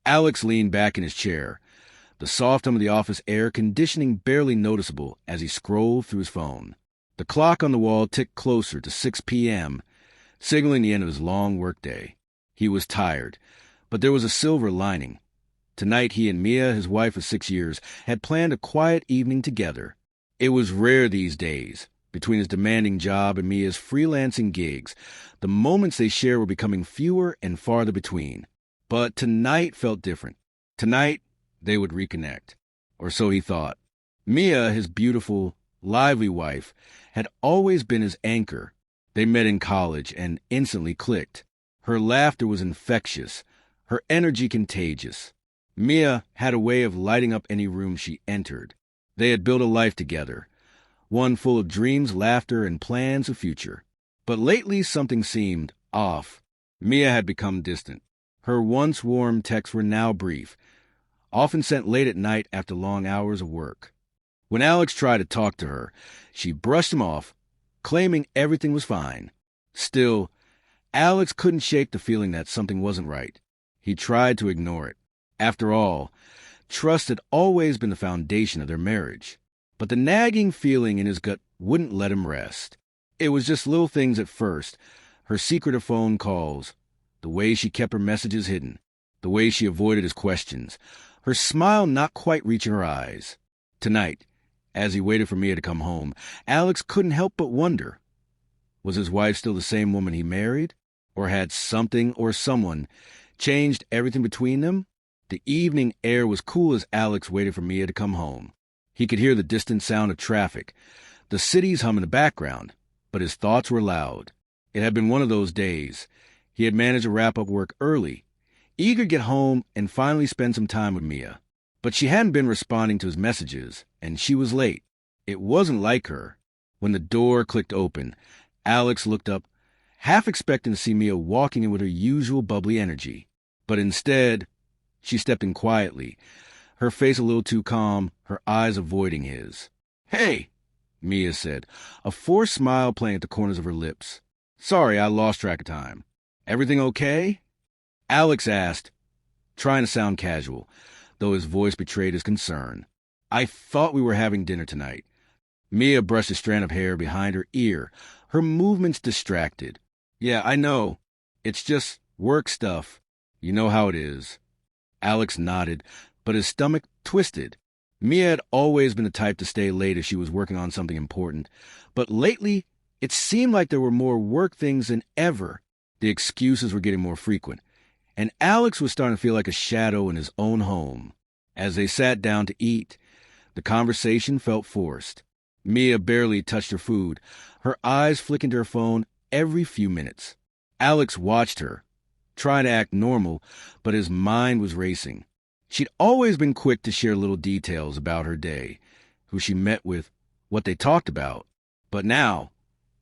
Alex leaned back in his chair, the soft hum of the office air conditioning barely noticeable as he scrolled through his phone. The clock on the wall ticked closer to 6 p.m., signaling the end of his long workday. He was tired, but there was a silver lining. Tonight he and Mia, his wife of 6 years, had planned a quiet evening together. It was rare these days. Between his demanding job and Mia's freelancing gigs, the moments they shared were becoming fewer and farther between. But tonight felt different. Tonight, they would reconnect. Or so he thought. Mia, his beautiful, lively wife, had always been his anchor. They met in college and instantly clicked. Her laughter was infectious, her energy contagious. Mia had a way of lighting up any room she entered. They had built a life together, one full of dreams, laughter, and plans of future. But lately something seemed off. Mia had become distant. Her once warm texts were now brief, often sent late at night after long hours of work. When Alex tried to talk to her, she brushed him off, claiming everything was fine. Still, Alex couldn't shake the feeling that something wasn't right. He tried to ignore it. After all, trust had always been the foundation of their marriage. But the nagging feeling in his gut wouldn't let him rest. It was just little things at first. Her secretive phone calls, the way she kept her messages hidden, the way she avoided his questions, her smile not quite reaching her eyes. Tonight, as he waited for Mia to come home, Alex couldn't help but wonder. Was his wife still the same woman he married? Or had something or someone changed everything between them? The evening air was cool as Alex waited for Mia to come home. He could hear the distant sound of traffic, the city's hum in the background, but his thoughts were loud. It had been one of those days. He had managed to wrap up work early, eager to get home and finally spend some time with Mia. But she hadn't been responding to his messages, and she was late. It wasn't like her. When the door clicked open, Alex looked up, half expecting to see Mia walking in with her usual bubbly energy. But instead, she stepped in quietly, her face a little too calm, her eyes avoiding his. "Hey," Mia said, a forced smile playing at the corners of her lips. "Sorry, I lost track of time. Everything okay?" Alex asked, trying to sound casual, though his voice betrayed his concern. "I thought we were having dinner tonight." Mia brushed a strand of hair behind her ear, her movements distracted. "Yeah, I know. It's just work stuff. You know how it is." Alex nodded, but his stomach twisted. Mia had always been the type to stay late if she was working on something important, but lately it seemed like there were more work things than ever. The excuses were getting more frequent, and Alex was starting to feel like a shadow in his own home. As they sat down to eat, the conversation felt forced. Mia barely touched her food, her eyes flicking to her phone every few minutes. Alex watched her, trying to act normal, but his mind was racing. She'd always been quick to share little details about her day, who she met with, what they talked about. But now,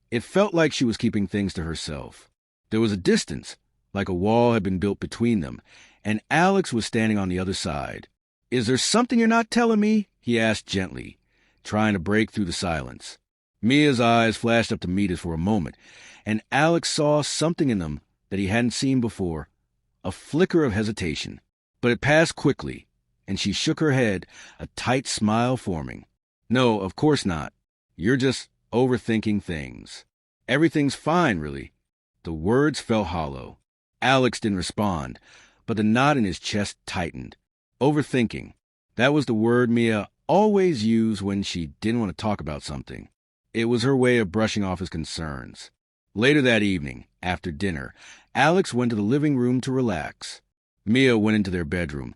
it felt like she was keeping things to herself. There was a distance, like a wall had been built between them, and Alex was standing on the other side. "Is there something you're not telling me?" he asked gently, trying to break through the silence. Mia's eyes flashed up to meet his for a moment, and Alex saw something in them that he hadn't seen before, a flicker of hesitation. But it passed quickly, and she shook her head, a tight smile forming. "No, of course not. You're just overthinking things. Everything's fine, really." The words felt hollow. Alex didn't respond, but the knot in his chest tightened. Overthinking. That was the word Mia always used when she didn't want to talk about something. It was her way of brushing off his concerns. Later that evening, after dinner, Alex went to the living room to relax. Mia went into their bedroom,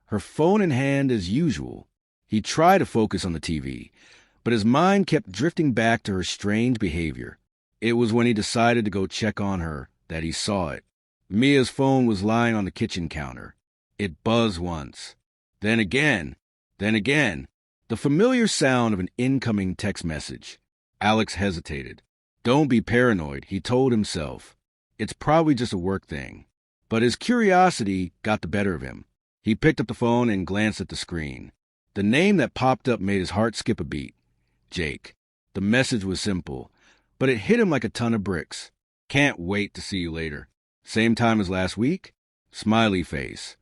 her phone in hand as usual. He tried to focus on the TV, but his mind kept drifting back to her strange behavior. It was when he decided to go check on her that he saw it. Mia's phone was lying on the kitchen counter. It buzzed once. Then again. The familiar sound of an incoming text message. Alex hesitated. Don't be paranoid, he told himself. It's probably just a work thing. But his curiosity got the better of him. He picked up the phone and glanced at the screen. The name that popped up made his heart skip a beat. Jake. The message was simple, but it hit him like a ton of bricks. Can't wait to see you later. Same time as last week? Smiley face.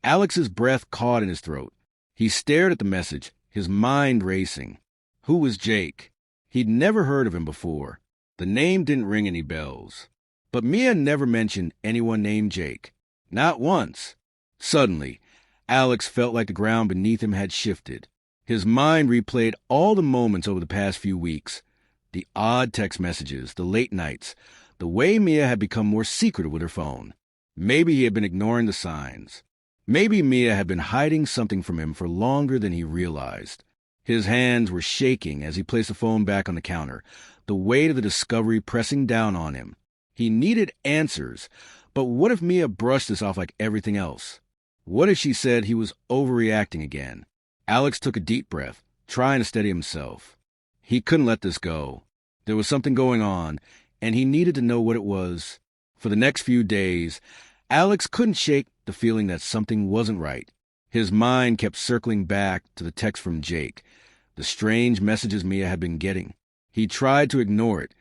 Alex's breath caught in his throat. He stared at the message, his mind racing. Who was Jake? He'd never heard of him before. The name didn't ring any bells. But Mia never mentioned anyone named Jake. Not once. Suddenly, Alex felt like the ground beneath him had shifted. His mind replayed all the moments over the past few weeks. The odd text messages, the late nights, the way Mia had become more secretive with her phone. Maybe he had been ignoring the signs. Maybe Mia had been hiding something from him for longer than he realized. His hands were shaking as he placed the phone back on the counter, the weight of the discovery pressing down on him. He needed answers, but what if Mia brushed this off like everything else? What if she said he was overreacting again? Alex took a deep breath, trying to steady himself. He couldn't let this go. There was something going on, and he needed to know what it was. For the next few days, Alex couldn't shake the feeling that something wasn't right. His mind kept circling back to the text from Jake, the strange messages Mia had been getting. He tried to ignore it,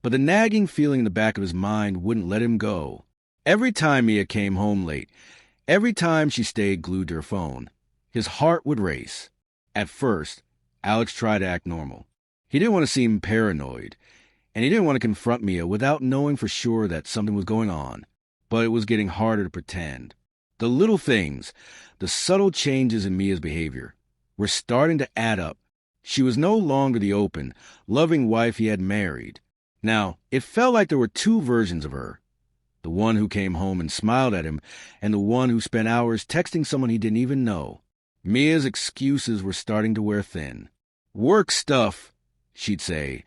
but the nagging feeling in the back of his mind wouldn't let him go. Every time Mia came home late, every time she stayed glued to her phone, his heart would race. At first, Alex tried to act normal. He didn't want to seem paranoid, and he didn't want to confront Mia without knowing for sure that something was going on. But it was getting harder to pretend. The little things, the subtle changes in Mia's behavior, were starting to add up. She was no longer the open, loving wife he had married. Now, it felt like there were two versions of her. The one who came home and smiled at him, and the one who spent hours texting someone he didn't even know. Mia's excuses were starting to wear thin. Work stuff, she'd say,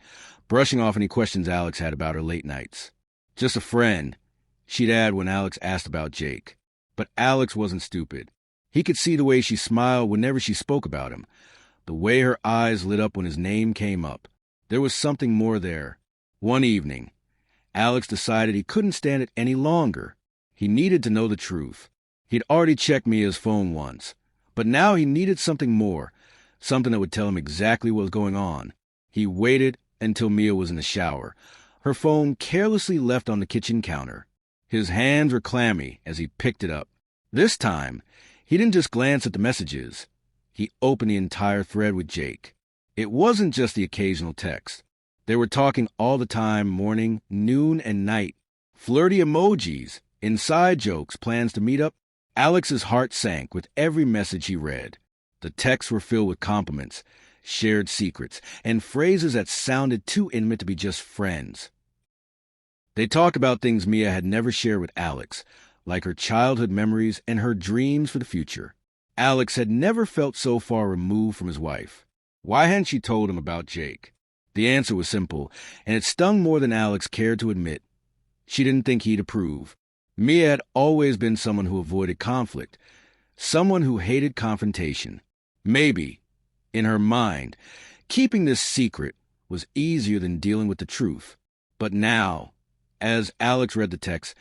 brushing off any questions Alex had about her late nights. Just a friend, she'd add when Alex asked about Jake. But Alex wasn't stupid. He could see the way she smiled whenever she spoke about him, the way her eyes lit up when his name came up. There was something more there. One evening, Alex decided he couldn't stand it any longer. He needed to know the truth. He'd already checked Mia's phone once, but now he needed something more, something that would tell him exactly what was going on. He waited until Mia was in the shower, her phone carelessly left on the kitchen counter. His hands were clammy as he picked it up. This time, he didn't just glance at the messages. He opened the entire thread with Jake. It wasn't just the occasional text. They were talking all the time, morning, noon, and night. Flirty emojis, inside jokes, plans to meet up. Alex's heart sank with every message he read. The texts were filled with compliments, shared secrets, and phrases that sounded too intimate to be just friends. They talked about things Mia had never shared with Alex, like her childhood memories and her dreams for the future. Alex had never felt so far removed from his wife. Why hadn't she told him about Jake? The answer was simple, and it stung more than Alex cared to admit. She didn't think he'd approve. Mia had always been someone who avoided conflict, someone who hated confrontation. Maybe, in her mind, keeping this secret was easier than dealing with the truth. But now, as Alex read the text,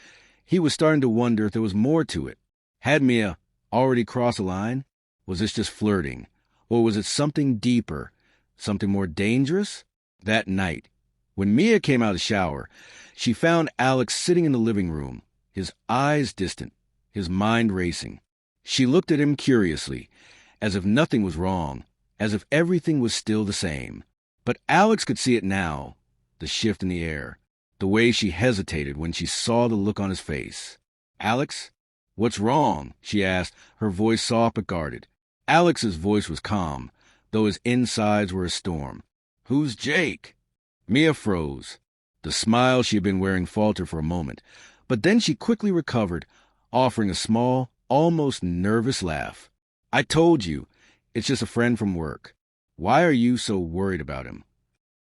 he was starting to wonder if there was more to it. Had Mia already crossed a line? Was this just flirting? Or was it something deeper, something more dangerous? That night, when Mia came out of the shower, she found Alex sitting in the living room, his eyes distant, his mind racing. She looked at him curiously, as if nothing was wrong, as if everything was still the same. But Alex could see it now, the shift in the air, the way she hesitated when she saw the look on his face. "Alex, what's wrong?" she asked, her voice soft but guarded. Alex's voice was calm, though his insides were a storm. "Who's Jake?" Mia froze. The smile she had been wearing faltered for a moment, but then she quickly recovered, offering a small, almost nervous laugh. "I told you, it's just a friend from work. Why are you so worried about him?"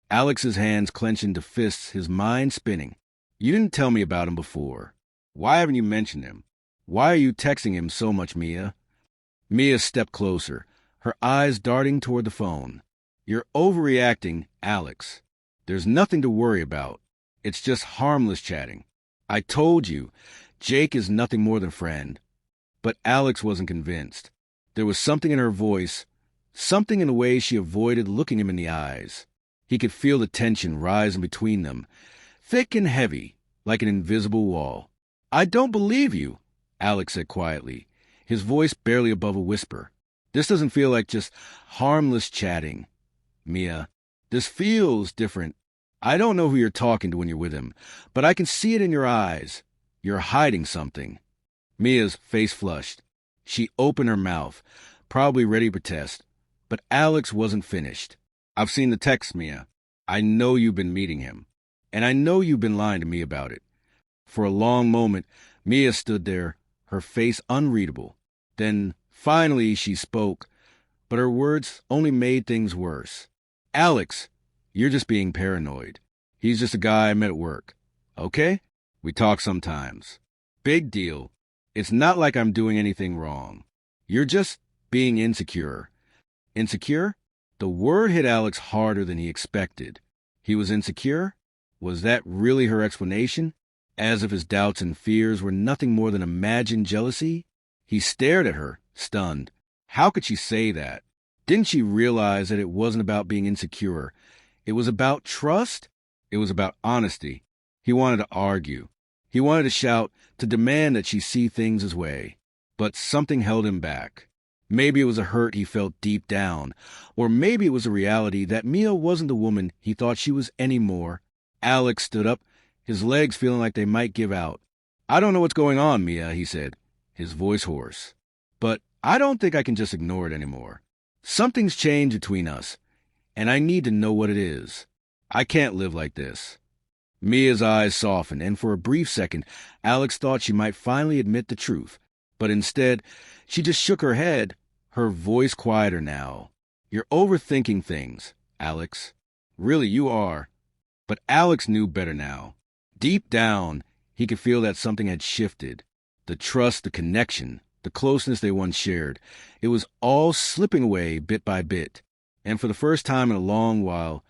Alex's hands clenched into fists, his mind spinning. "You didn't tell me about him before. Why haven't you mentioned him? Why are you texting him so much, Mia?" Mia stepped closer, her eyes darting toward the phone. "You're overreacting, Alex. There's nothing to worry about. It's just harmless chatting. I told you, Jake is nothing more than a friend." But Alex wasn't convinced. There was something in her voice, something in the way she avoided looking him in the eyes. He could feel the tension rising between them, thick and heavy, like an invisible wall. "I don't believe you," Alex said quietly. his voice barely above a whisper. "This doesn't feel like just harmless chatting, Mia. This feels different. I don't know who you're talking to when you're with him, but I can see it in your eyes. You're hiding something." Mia's face flushed. She opened her mouth, probably ready to protest, but Alex wasn't finished. "I've seen the text, Mia. I know you've been meeting him, and I know you've been lying to me about it." For a long moment, Mia stood there, her face unreadable. Then, finally, she spoke, but her words only made things worse. "Alex, you're just being paranoid. He's just a guy I met at work. Okay? We talk sometimes. Big deal. It's not like I'm doing anything wrong. You're just being insecure." Insecure? The word hit Alex harder than he expected. He was insecure? Was that really her explanation? As if his doubts and fears were nothing more than imagined jealousy? He stared at her, stunned. How could she say that? Didn't she realize that it wasn't about being insecure? It was about trust? It was about honesty. He wanted to argue. He wanted to shout, to demand that she see things his way. But something held him back. Maybe it was a hurt he felt deep down, or maybe it was a reality that Mia wasn't the woman he thought she was anymore. Alex stood up, his legs feeling like they might give out. "I don't know what's going on, Mia," he said, his voice hoarse. "But I don't think I can just ignore it anymore. Something's changed between us, and I need to know what it is. I can't live like this." Mia's eyes softened, and for a brief second, Alex thought she might finally admit the truth. But instead, she just shook her head, her voice quieter now. "You're overthinking things, Alex. Really, you are." But Alex knew better now. Deep down, he could feel that something had shifted. The trust, the connection, the closeness they once shared. It was all slipping away bit by bit. And for the first time in a long while,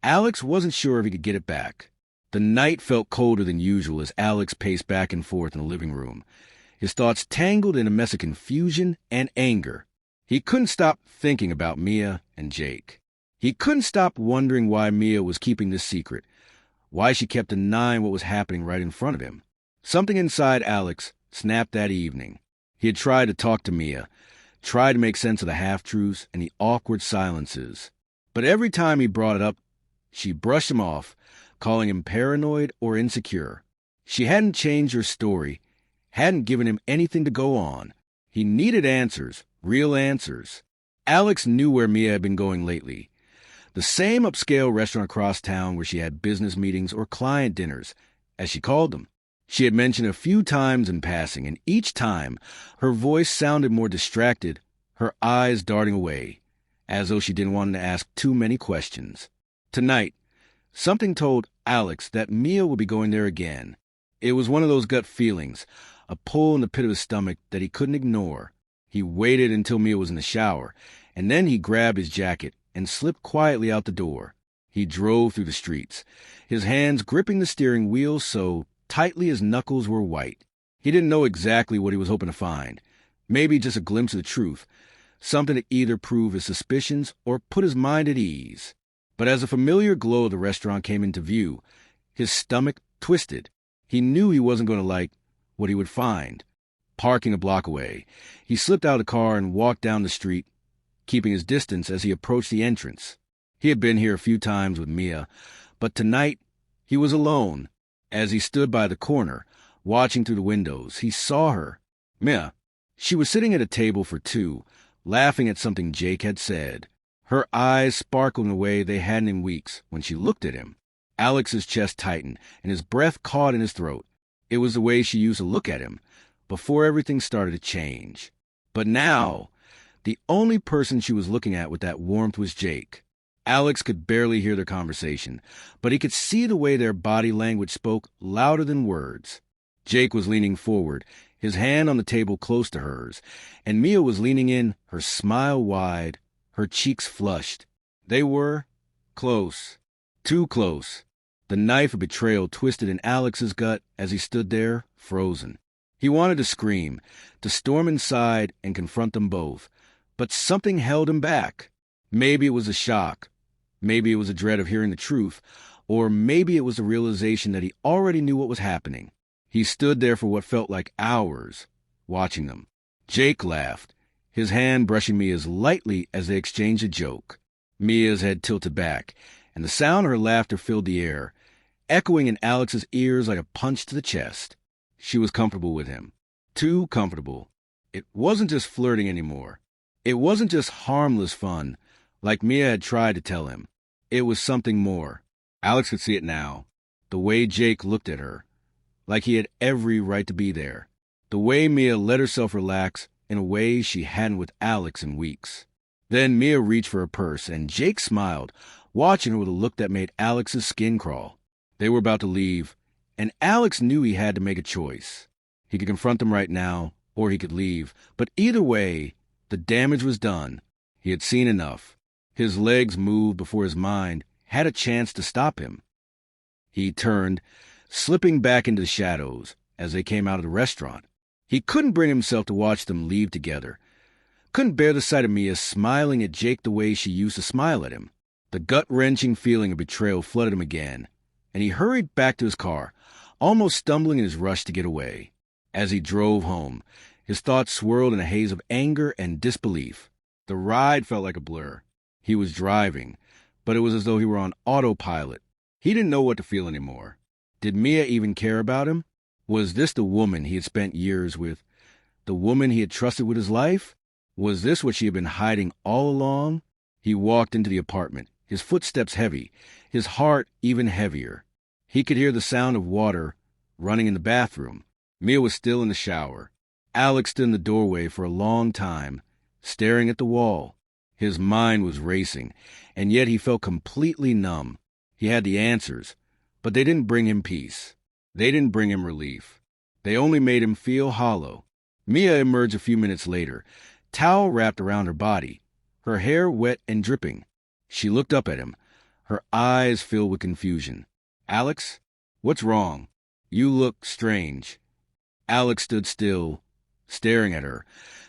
Alex wasn't sure if he could get it back. The night felt colder than usual as Alex paced back and forth in the living room, his thoughts tangled in a mess of confusion and anger. He couldn't stop thinking about Mia and Jake. He couldn't stop wondering why Mia was keeping this secret, why she kept denying what was happening right in front of him. Something inside Alex snapped that evening. He had tried to talk to Mia, tried to make sense of the half-truths and the awkward silences. But every time he brought it up, she brushed him off, calling him paranoid or insecure. She hadn't changed her story, hadn't given him anything to go on. He needed answers, real answers. Alex knew where Mia had been going lately. The same upscale restaurant across town where she had business meetings or client dinners, as she called them. She had mentioned a few times in passing, and each time her voice sounded more distracted, her eyes darting away, as though she didn't want to ask too many questions. Tonight, something told Alex that Mia would be going there again. It was one of those gut feelings, a pull in the pit of his stomach that he couldn't ignore. He waited until Mia was in the shower, and then he grabbed his jacket and slipped quietly out the door. He drove through the streets, his hands gripping the steering wheel so tightly his knuckles were white. He didn't know exactly what he was hoping to find. Maybe just a glimpse of the truth, something to either prove his suspicions or put his mind at ease. But as a familiar glow of the restaurant came into view, his stomach twisted. He knew he wasn't going to like what he would find. Parking a block away, he slipped out of the car and walked down the street, keeping his distance as he approached the entrance. He had been here a few times with Mia, but tonight he was alone. As he stood by the corner, watching through the windows, he saw her. Mia. She was sitting at a table for two, laughing at something Jake had said. Her eyes sparkled in a way they hadn't in weeks when she looked at him. Alex's chest tightened, and his breath caught in his throat. It was the way she used to look at him, before everything started to change. But now, the only person she was looking at with that warmth was Jake. Alex could barely hear their conversation, but he could see the way their body language spoke louder than words. Jake was leaning forward, his hand on the table close to hers, and Mia was leaning in, her smile wide, her cheeks flushed. They were close, too close. The knife of betrayal twisted in Alex's gut as he stood there, frozen. He wanted to scream, to storm inside and confront them both, but something held him back. Maybe it was a shock. Maybe it was a dread of hearing the truth, or maybe it was the realization that he already knew what was happening. He stood there for what felt like hours, watching them. Jake laughed, his hand brushing Mia's lightly as they exchanged a joke. Mia's head tilted back, and the sound of her laughter filled the air, echoing in Alex's ears like a punch to the chest. She was comfortable with him. Too comfortable. It wasn't just flirting anymore. It wasn't just harmless fun, like Mia had tried to tell him. It was something more. Alex could see it now. The way Jake looked at her, like he had every right to be there. The way Mia let herself relax in a way she hadn't with Alex in weeks. Then Mia reached for her purse, and Jake smiled, watching her with a look that made Alex's skin crawl. They were about to leave, and Alex knew he had to make a choice. He could confront them right now, or he could leave, but either way, the damage was done. He had seen enough. His legs moved before his mind had a chance to stop him. He turned, slipping back into the shadows as they came out of the restaurant. He couldn't bring himself to watch them leave together. Couldn't bear the sight of Mia smiling at Jake the way she used to smile at him. The gut-wrenching feeling of betrayal flooded him again, and he hurried back to his car, almost stumbling in his rush to get away. As he drove home, his thoughts swirled in a haze of anger and disbelief. The ride felt like a blur. He was driving, but it was as though he were on autopilot. He didn't know what to feel anymore. Did Mia even care about him? Was this the woman he had spent years with? The woman he had trusted with his life? Was this what she had been hiding all along? He walked into the apartment, his footsteps heavy, his heart even heavier. He could hear the sound of water running in the bathroom. Mia was still in the shower. Alex stood in the doorway for a long time, staring at the wall. His mind was racing, and yet he felt completely numb. He had the answers, but they didn't bring him peace. They didn't bring him relief. They only made him feel hollow. Mia emerged a few minutes later, towel wrapped around her body, her hair wet and dripping. She looked up at him, her eyes filled with confusion. "Alex, what's wrong? You look strange." Alex stood still, staring at her,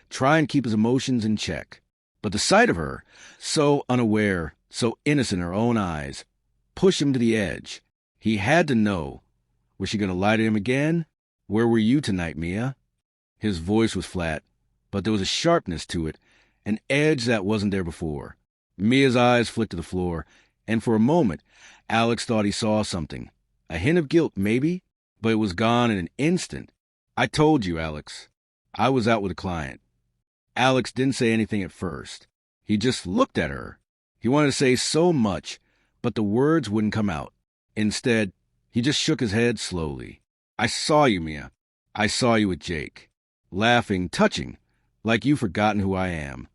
trying to keep his emotions in check. But the sight of her, so unaware, so innocent in her own eyes, pushed him to the edge. He had to know. Was she going to lie to him again? "Where were you tonight, Mia?" His voice was flat, but there was a sharpness to it, an edge that wasn't there before. Mia's eyes flicked to the floor, and for a moment, Alex thought he saw something. A hint of guilt, maybe, but it was gone in an instant. "I told you, Alex. I was out with a client." Alex didn't say anything at first. He just looked at her. He wanted to say so much, but the words wouldn't come out. Instead, he just shook his head slowly. "I saw you, Mia. I saw you with Jake. Laughing, touching, like you've forgotten who I am."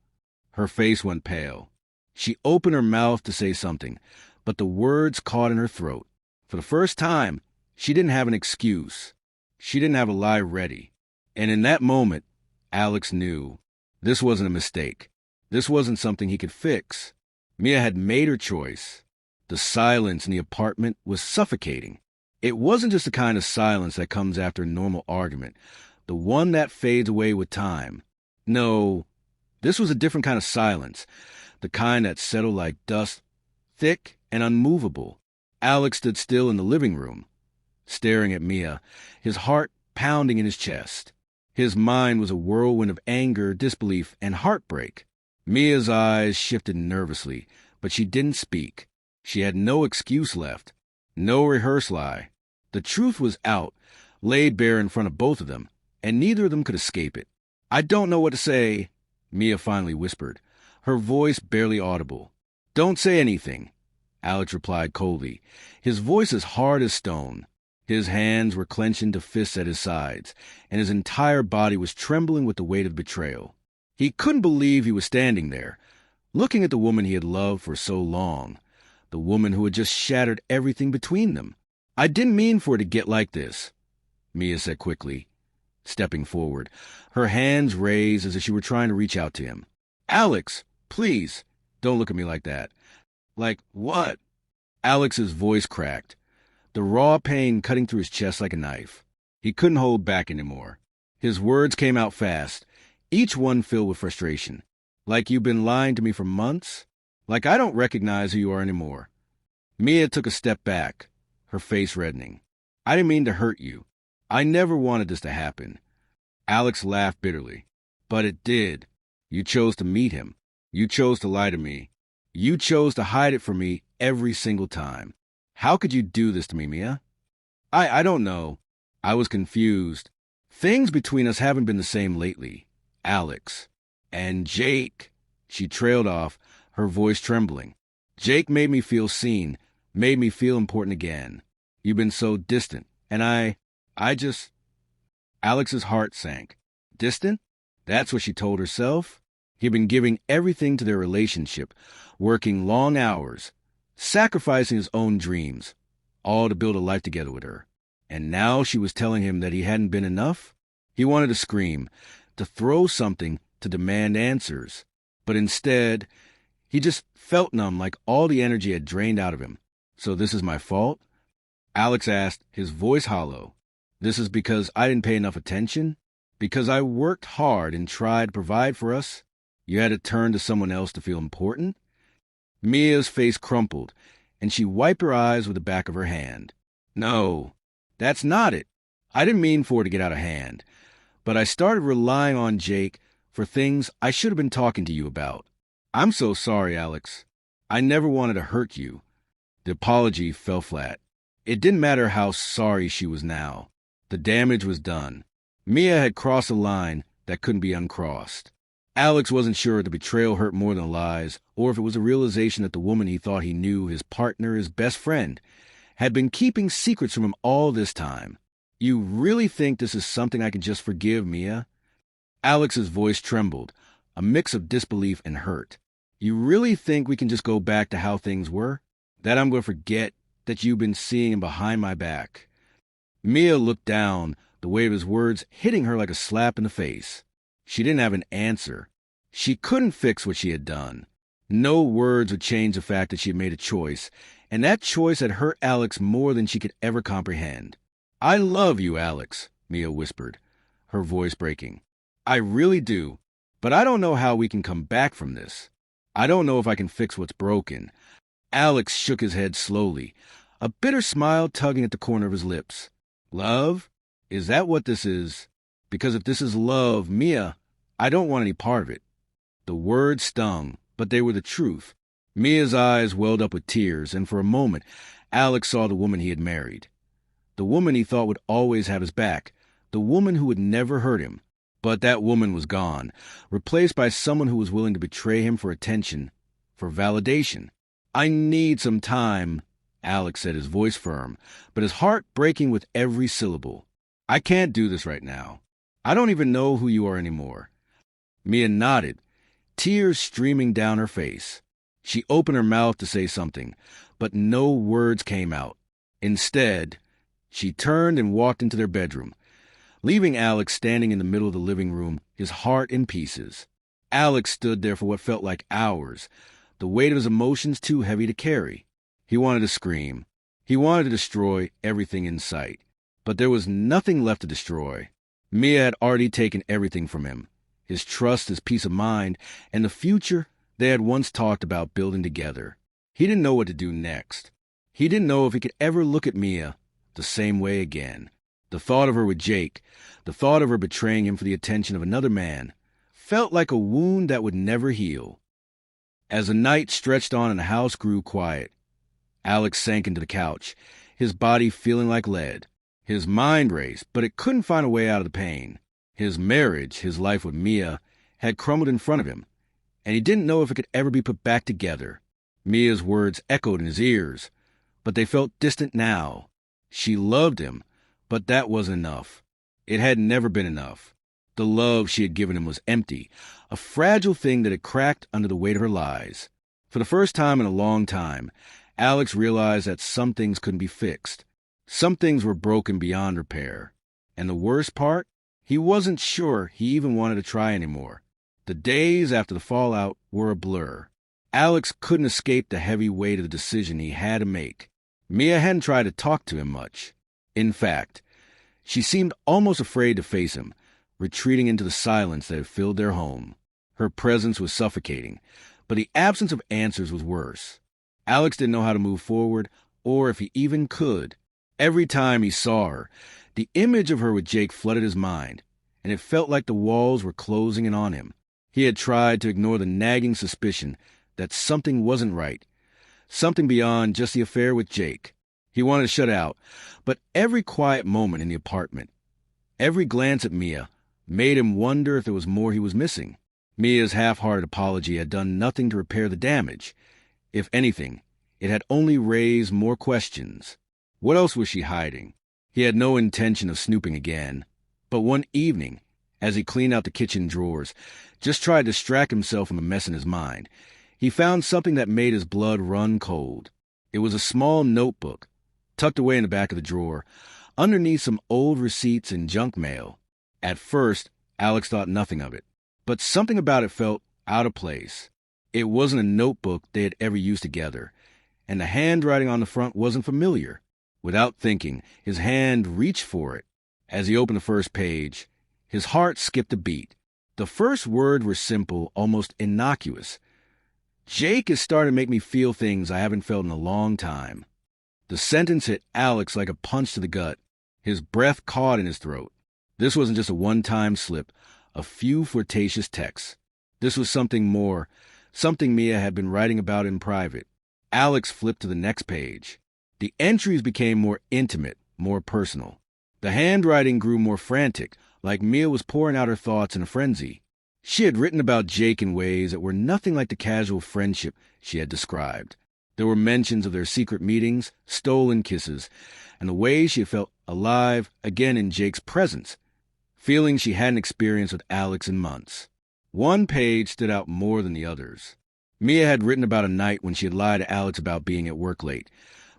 Her face went pale. She opened her mouth to say something, but the words caught in her throat. For the first time, she didn't have an excuse. She didn't have a lie ready. And in that moment, Alex knew. This wasn't a mistake. This wasn't something he could fix. Mia had made her choice. The silence in the apartment was suffocating. It wasn't just the kind of silence that comes after a normal argument, the one that fades away with time. No, this was a different kind of silence, the kind that settled like dust, thick and unmovable. Alex stood still in the living room, staring at Mia, his heart pounding in his chest. His mind was a whirlwind of anger, disbelief, and heartbreak. Mia's eyes shifted nervously, but she didn't speak. She had no excuse left, no rehearsed lie. The truth was out, laid bare in front of both of them, and neither of them could escape it. "I don't know what to say," Mia finally whispered, her voice barely audible. "Don't say anything," Alex replied coldly, his voice as hard as stone. His hands were clenched into fists at his sides, and his entire body was trembling with the weight of betrayal. He couldn't believe he was standing there, looking at the woman he had loved for so long, the woman who had just shattered everything between them. "I didn't mean for it to get like this," Mia said quickly, stepping forward, her hands raised as if she were trying to reach out to him. "Alex, please, don't look at me like that." "Like what?" Alex's voice cracked, the raw pain cutting through his chest like a knife. He couldn't hold back anymore. His words came out fast, each one filled with frustration. "Like you've been lying to me for months? Like I don't recognize who you are anymore." Mia took a step back, her face reddening. "I didn't mean to hurt you. I never wanted this to happen." Alex laughed bitterly. But it did. You chose to meet him. You chose to lie to me. You chose to hide it from me every single time. How could you do this to me, Mia? I don't know. I was confused. Things between us haven't been the same lately. Alex. And Jake. She trailed off, her voice trembling. Jake made me feel seen, made me feel important again. You've been so distant, and I just... Alex's heart sank. Distant? That's what she told herself. He'd been giving everything to their relationship, working long hours, sacrificing his own dreams, all to build a life together with her. And now she was telling him that he hadn't been enough? He wanted to scream, to throw something, to demand answers. But instead, he just felt numb, like all the energy had drained out of him. So this is my fault? Alex asked, his voice hollow. This is because I didn't pay enough attention? Because I worked hard and tried to provide for us? You had to turn to someone else to feel important? Mia's face crumpled, and she wiped her eyes with the back of her hand. No, that's not it. I didn't mean for it to get out of hand. But I started relying on Jake for things I should have been talking to you about. I'm so sorry, Alex. I never wanted to hurt you. The apology fell flat. It didn't matter how sorry she was now. The damage was done. Mia had crossed a line that couldn't be uncrossed. Alex wasn't sure if the betrayal hurt more than lies, or if it was a realization that the woman he thought he knew, his partner, his best friend, had been keeping secrets from him all this time. You really think this is something I can just forgive, Mia? Alex's voice trembled, a mix of disbelief and hurt. You really think we can just go back to how things were? That I'm going to forget that you've been seeing him behind my back? Mia looked down, the weight of his words hitting her like a slap in the face. She didn't have an answer. She couldn't fix what she had done. No words would change the fact that she had made a choice, and that choice had hurt Alex more than she could ever comprehend. I love you, Alex, Mia whispered, her voice breaking. I really do, but I don't know how we can come back from this. I don't know if I can fix what's broken. Alex shook his head slowly, a bitter smile tugging at the corner of his lips. Love? Is that what this is? Because if this is love, Mia, I don't want any part of it. The words stung, but they were the truth. Mia's eyes welled up with tears, and for a moment, Alex saw the woman he had married. The woman he thought would always have his back. The woman who would never hurt him. But that woman was gone, replaced by someone who was willing to betray him for attention, for validation. I need some time, Alex said, his voice firm, but his heart breaking with every syllable. I can't do this right now. I don't even know who you are anymore. Mia nodded, tears streaming down her face. She opened her mouth to say something, but no words came out. Instead, she turned and walked into their bedroom, leaving Alex standing in the middle of the living room, his heart in pieces. Alex stood there for what felt like hours, the weight of his emotions too heavy to carry. He wanted to scream. He wanted to destroy everything in sight. But there was nothing left to destroy. Mia had already taken everything from him, his trust, his peace of mind, and the future they had once talked about building together. He didn't know what to do next. He didn't know if he could ever look at Mia the same way again. The thought of her with Jake, the thought of her betraying him for the attention of another man, felt like a wound that would never heal. As the night stretched on and the house grew quiet, Alex sank into the couch, his body feeling like lead. His mind raced, but it couldn't find a way out of the pain. His marriage, his life with Mia, had crumbled in front of him, and he didn't know if it could ever be put back together. Mia's words echoed in his ears, but they felt distant now. She loved him, but that wasn't enough. It had never been enough. The love she had given him was empty, a fragile thing that had cracked under the weight of her lies. For the first time in a long time, Alex realized that some things couldn't be fixed. Some things were broken beyond repair. And the worst part? He wasn't sure he even wanted to try anymore. The days after the fallout were a blur. Alex couldn't escape the heavy weight of the decision he had to make. Mia hadn't tried to talk to him much. In fact, she seemed almost afraid to face him, retreating into the silence that had filled their home. Her presence was suffocating, but the absence of answers was worse. Alex didn't know how to move forward, or if he even could. Every time he saw her, the image of her with Jake flooded his mind, and it felt like the walls were closing in on him. He had tried to ignore the nagging suspicion that something wasn't right, something beyond just the affair with Jake. He wanted to shut out, but every quiet moment in the apartment, every glance at Mia, made him wonder if there was more he was missing. Mia's half-hearted apology had done nothing to repair the damage. If anything, it had only raised more questions. What else was she hiding? He had no intention of snooping again. But one evening, as he cleaned out the kitchen drawers, just tried to distract himself from a mess in his mind, he found something that made his blood run cold. It was a small notebook, tucked away in the back of the drawer, underneath some old receipts and junk mail. At first, Alex thought nothing of it, but something about it felt out of place. It wasn't a notebook they had ever used together, and the handwriting on the front wasn't familiar. Without thinking, his hand reached for it. As he opened the first page, his heart skipped a beat. The first words were simple, almost innocuous. Jake is starting to make me feel things I haven't felt in a long time. The sentence hit Alex like a punch to the gut. His breath caught in his throat. This wasn't just a one-time slip, a few flirtatious texts. This was something more, something Mia had been writing about in private. Alex flipped to the next page. The entries became more intimate, more personal. The handwriting grew more frantic, like Mia was pouring out her thoughts in a frenzy. She had written about Jake in ways that were nothing like the casual friendship she had described. There were mentions of their secret meetings, stolen kisses, and the way she had felt alive again in Jake's presence, feelings she hadn't experienced with Alex in months. One page stood out more than the others. Mia had written about a night when she had lied to Alex about being at work late,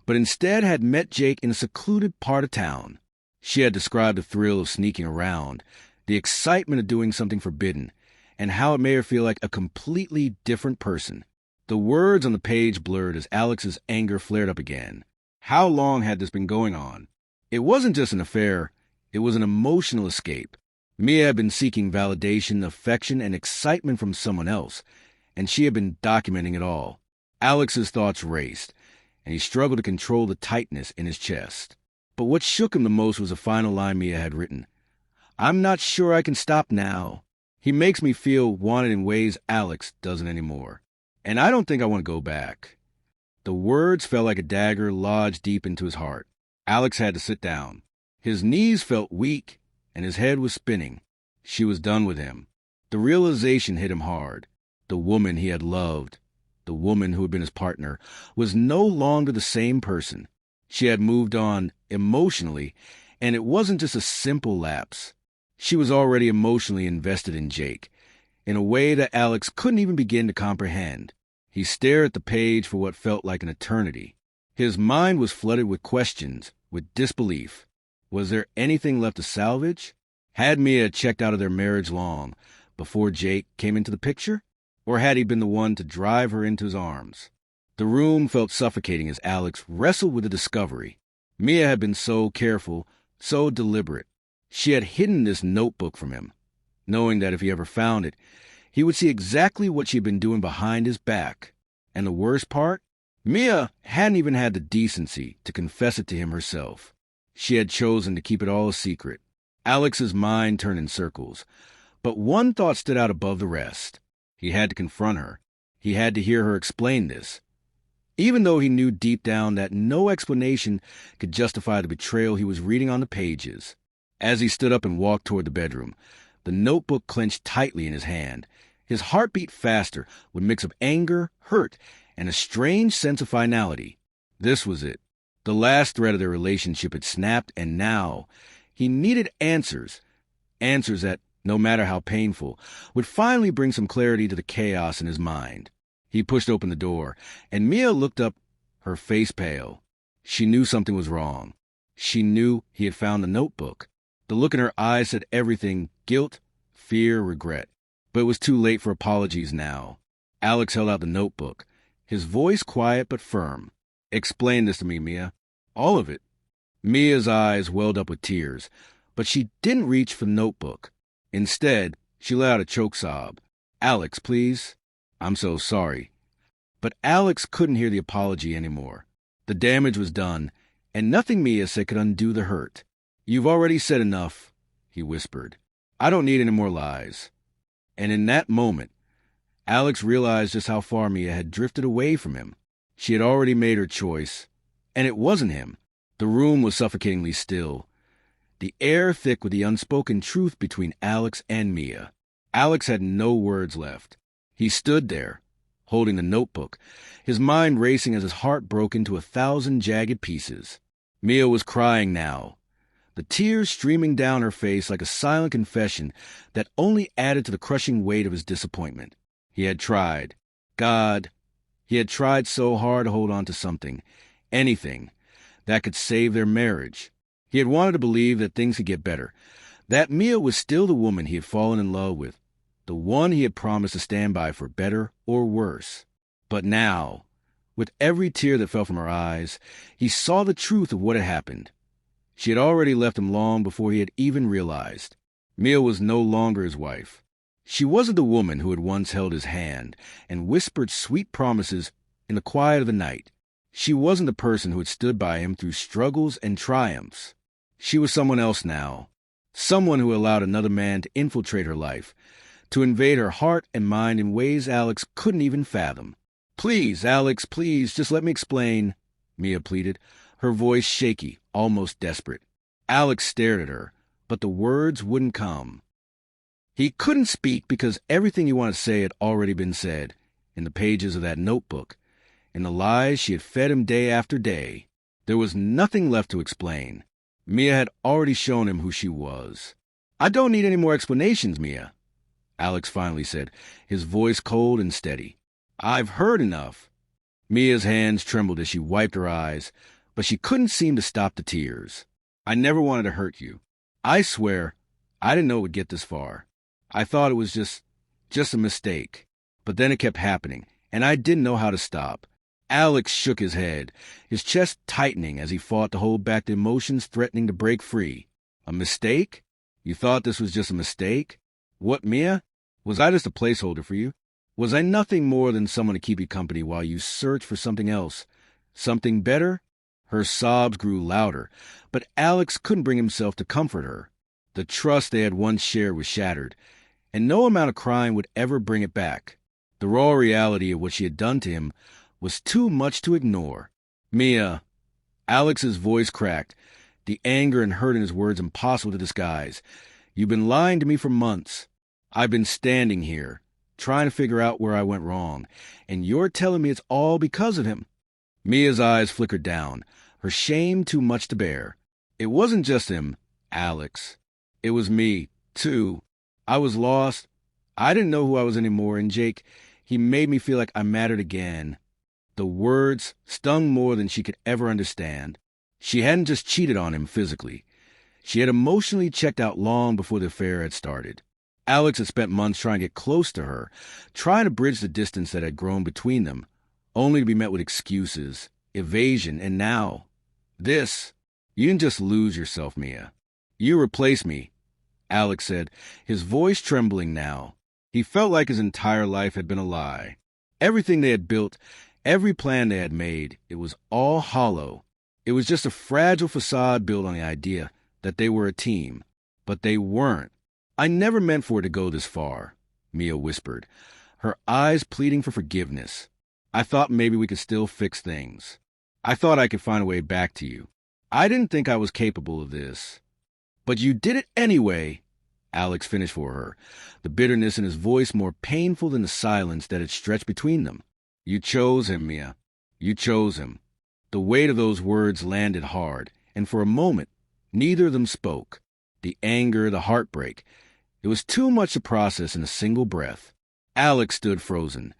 but instead had met Jake in a secluded part of town. She had described the thrill of sneaking around, the excitement of doing something forbidden, and how it made her feel like a completely different person. The words on the page blurred as Alex's anger flared up again. How long had this been going on? It wasn't just an affair, it was an emotional escape. Mia had been seeking validation, affection, and excitement from someone else, and she had been documenting it all. Alex's thoughts raced, and he struggled to control the tightness in his chest. But what shook him the most was a final line Mia had written. "I'm not sure I can stop now. He makes me feel wanted in ways Alex doesn't anymore. And I don't think I want to go back." The words felt like a dagger lodged deep into his heart. Alex had to sit down. His knees felt weak, and his head was spinning. She was done with him. The realization hit him hard. The woman he had loved, the woman who had been his partner, was no longer the same person. She had moved on emotionally, and it wasn't just a simple lapse. She was already emotionally invested in Jake, in a way that Alex couldn't even begin to comprehend. He stared at the page for what felt like an eternity. His mind was flooded with questions, with disbelief. Was there anything left to salvage? Had Mia checked out of their marriage long, before Jake came into the picture? Or had he been the one to drive her into his arms? The room felt suffocating as Alex wrestled with the discovery. Mia had been so careful, so deliberate. She had hidden this notebook from him, knowing that if he ever found it, he would see exactly what she had been doing behind his back. And the worst part? Mia hadn't even had the decency to confess it to him herself. She had chosen to keep it all a secret. Alex's mind turned in circles, but one thought stood out above the rest. He had to confront her. He had to hear her explain this. Even though he knew deep down that no explanation could justify the betrayal he was reading on the pages. As he stood up and walked toward the bedroom, the notebook clenched tightly in his hand. His heart beat faster with a mix of anger, hurt, and a strange sense of finality. This was it. The last thread of their relationship had snapped, and now he needed answers. Answers that, no matter how painful, would finally bring some clarity to the chaos in his mind. He pushed open the door, and Mia looked up, her face pale. She knew something was wrong. She knew he had found the notebook. The look in her eyes said everything: guilt, fear, regret. But it was too late for apologies now. Alex held out the notebook, his voice quiet but firm. "Explain this to me, Mia. All of it." Mia's eyes welled up with tears, but she didn't reach for the notebook. Instead, she let out a choke sob. "Alex, please. I'm so sorry." But Alex couldn't hear the apology anymore. The damage was done, and nothing Mia said could undo the hurt. "You've already said enough," he whispered. I don't need any more lies. And in that moment, Alex realized just how far Mia had drifted away from him. She had already made her choice, and it wasn't him. The room was suffocatingly still, the air thick with the unspoken truth between Alex and Mia. Alex had no words left. He stood there, holding the notebook, his mind racing as his heart broke into 1,000 jagged pieces. Mia was crying now, the tears streaming down her face like a silent confession that only added to the crushing weight of his disappointment. He had tried. God, he had tried so hard to hold on to something, anything, that could save their marriage. He had wanted to believe that things could get better, that Mia was still the woman he had fallen in love with, the one he had promised to stand by for better or worse. But now, with every tear that fell from her eyes, he saw the truth of what had happened. She had already left him long before he had even realized. Mia was no longer his wife. She wasn't the woman who had once held his hand and whispered sweet promises in the quiet of the night. She wasn't the person who had stood by him through struggles and triumphs. She was someone else now, someone who allowed another man to infiltrate her life, to invade her heart and mind in ways Alex couldn't even fathom. "Please, Alex, please, just let me explain," Mia pleaded, her voice shaky, almost desperate. Alex stared at her, but the words wouldn't come. He couldn't speak because everything he wanted to say had already been said, in the pages of that notebook, in the lies she had fed him day after day. There was nothing left to explain. Mia had already shown him who she was. "I don't need any more explanations, Mia," Alex finally said, his voice cold and steady. "I've heard enough." Mia's hands trembled as she wiped her eyes, but she couldn't seem to stop the tears. "I never wanted to hurt you. I swear, I didn't know it would get this far. I thought it was just a mistake. But then it kept happening, and I didn't know how to stop." Alex shook his head, his chest tightening as he fought to hold back the emotions threatening to break free. "A mistake? You thought this was just a mistake? What, Mia? Was I just a placeholder for you? Was I nothing more than someone to keep you company while you searched for something else? Something better?" Her sobs grew louder, but Alex couldn't bring himself to comfort her. The trust they had once shared was shattered, and no amount of crying would ever bring it back. The raw reality of what she had done to him was too much to ignore. "Mia," Alex's voice cracked, the anger and hurt in his words impossible to disguise. "You've been lying to me for months. I've been standing here, trying to figure out where I went wrong, and you're telling me it's all because of him." Mia's eyes flickered down, her shame too much to bear. "It wasn't just him, Alex. It was me, too. I was lost. I didn't know who I was anymore, and Jake, he made me feel like I mattered again." The words stung more than she could ever understand. She hadn't just cheated on him physically. She had emotionally checked out long before the affair had started. Alex had spent months trying to get close to her, trying to bridge the distance that had grown between them, only to be met with excuses, evasion, and now, this. "You didn't just lose yourself, Mia. You replaced me," Alex said, his voice trembling now. He felt like his entire life had been a lie. Everything they had built, every plan they had made, it was all hollow. It was just a fragile facade built on the idea that they were a team. But they weren't. "I never meant for it to go this far," Mia whispered, her eyes pleading for forgiveness. "I thought maybe we could still fix things. I thought I could find a way back to you. I didn't think I was capable of this." "But you did it anyway," Alex finished for her, the bitterness in his voice more painful than the silence that had stretched between them. "You chose him, Mia. You chose him." The weight of those words landed hard, and for a moment, neither of them spoke. The anger, the heartbreak. It was too much to process in a single breath. Alex stood frozen,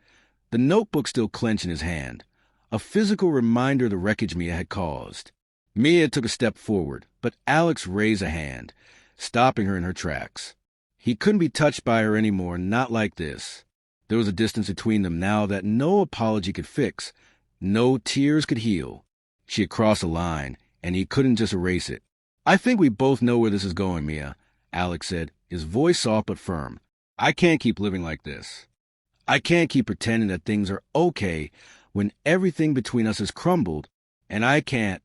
the notebook still clenched in his hand, a physical reminder of the wreckage Mia had caused. Mia took a step forward, but Alex raised a hand, stopping her in her tracks. He couldn't be touched by her anymore, not like this. There was a distance between them now that no apology could fix, no tears could heal. She had crossed a line, and he couldn't just erase it. "I think we both know where this is going, Mia," Alex said, his voice soft but firm. "I can't keep living like this. I can't keep pretending that things are okay when everything between us has crumbled, and I can't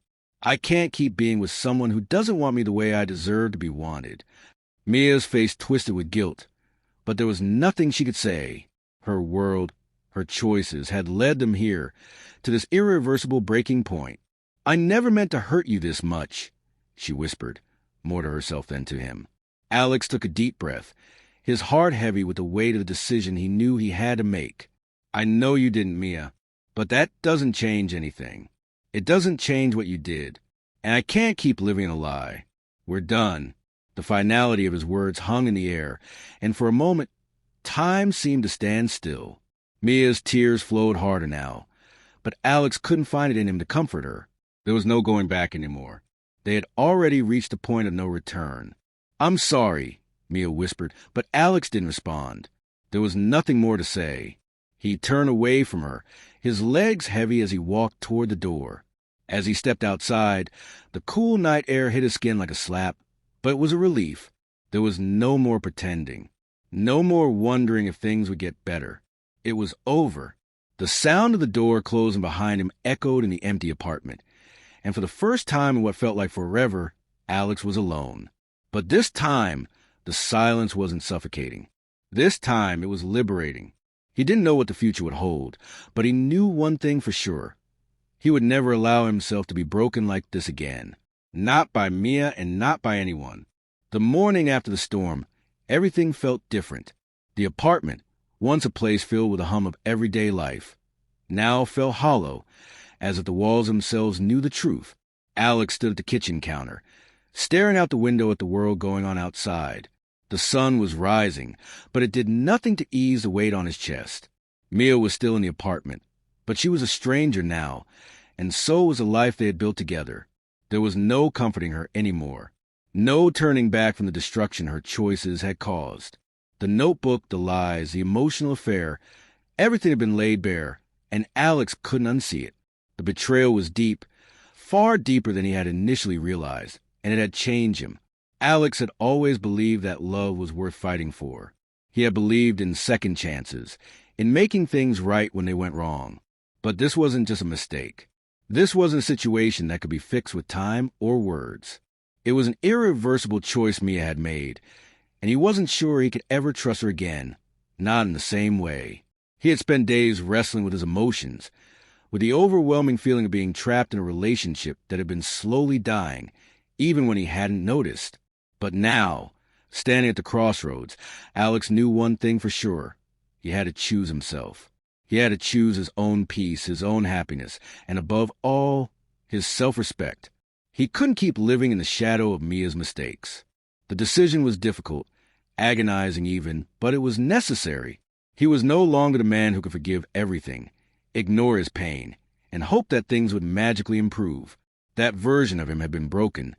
keep being with someone who doesn't want me the way I deserve to be wanted." Mia's face twisted with guilt, but there was nothing she could say. Her world, her choices had led them here, to this irreversible breaking point. "I never meant to hurt you this much," she whispered, more to herself than to him. Alex took a deep breath, his heart heavy with the weight of the decision he knew he had to make. "I know you didn't, Mia, but that doesn't change anything. It doesn't change what you did, and I can't keep living a lie. We're done." The finality of his words hung in the air, and for a moment, time seemed to stand still. Mia's tears flowed harder now, but Alex couldn't find it in him to comfort her. There was no going back anymore. They had already reached a point of no return. "I'm sorry," Mia whispered, but Alex didn't respond. There was nothing more to say. He turned away from her, his legs heavy as he walked toward the door. As he stepped outside, the cool night air hit his skin like a slap, but it was a relief. There was no more pretending, no more wondering if things would get better. It was over. The sound of the door closing behind him echoed in the empty apartment, and for the first time in what felt like forever, Alex was alone. But this time, the silence wasn't suffocating. This time, it was liberating. He didn't know what the future would hold, but he knew one thing for sure. He would never allow himself to be broken like this again. Not by Mia and not by anyone. The morning after the storm, everything felt different. The apartment, once a place filled with the hum of everyday life, now felt hollow, as if the walls themselves knew the truth. Alex stood at the kitchen counter, staring out the window at the world going on outside. The sun was rising, but it did nothing to ease the weight on his chest. Mia was still in the apartment, but she was a stranger now, and so was the life they had built together. There was no comforting her anymore, no turning back from the destruction her choices had caused. The notebook, the lies, the emotional affair, everything had been laid bare, and Alex couldn't unsee it. The betrayal was deep, far deeper than he had initially realized, and it had changed him. Alex had always believed that love was worth fighting for. He had believed in second chances, in making things right when they went wrong. But this wasn't just a mistake. This wasn't a situation that could be fixed with time or words. It was an irreversible choice Mia had made, and he wasn't sure he could ever trust her again, not in the same way. He had spent days wrestling with his emotions, with the overwhelming feeling of being trapped in a relationship that had been slowly dying, even when he hadn't noticed. But now, standing at the crossroads, Alex knew one thing for sure. He had to choose himself. He had to choose his own peace, his own happiness, and above all, his self-respect. He couldn't keep living in the shadow of Mia's mistakes. The decision was difficult, agonizing even, but it was necessary. He was no longer the man who could forgive everything, ignore his pain, and hope that things would magically improve. That version of him had been broken,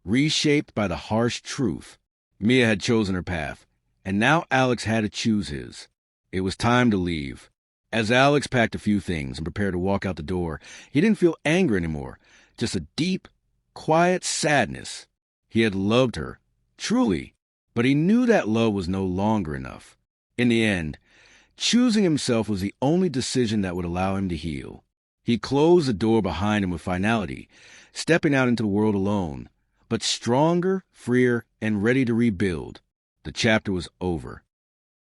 reshaped by the harsh truth. Mia had chosen her path, and now Alex had to choose his. It was time to leave. As Alex packed a few things and prepared to walk out the door, he didn't feel anger anymore, just a deep, quiet sadness. He had loved her, truly, but he knew that love was no longer enough. In the end, choosing himself was the only decision that would allow him to heal. He closed the door behind him with finality, stepping out into the world alone, but stronger, freer, and ready to rebuild. The chapter was over.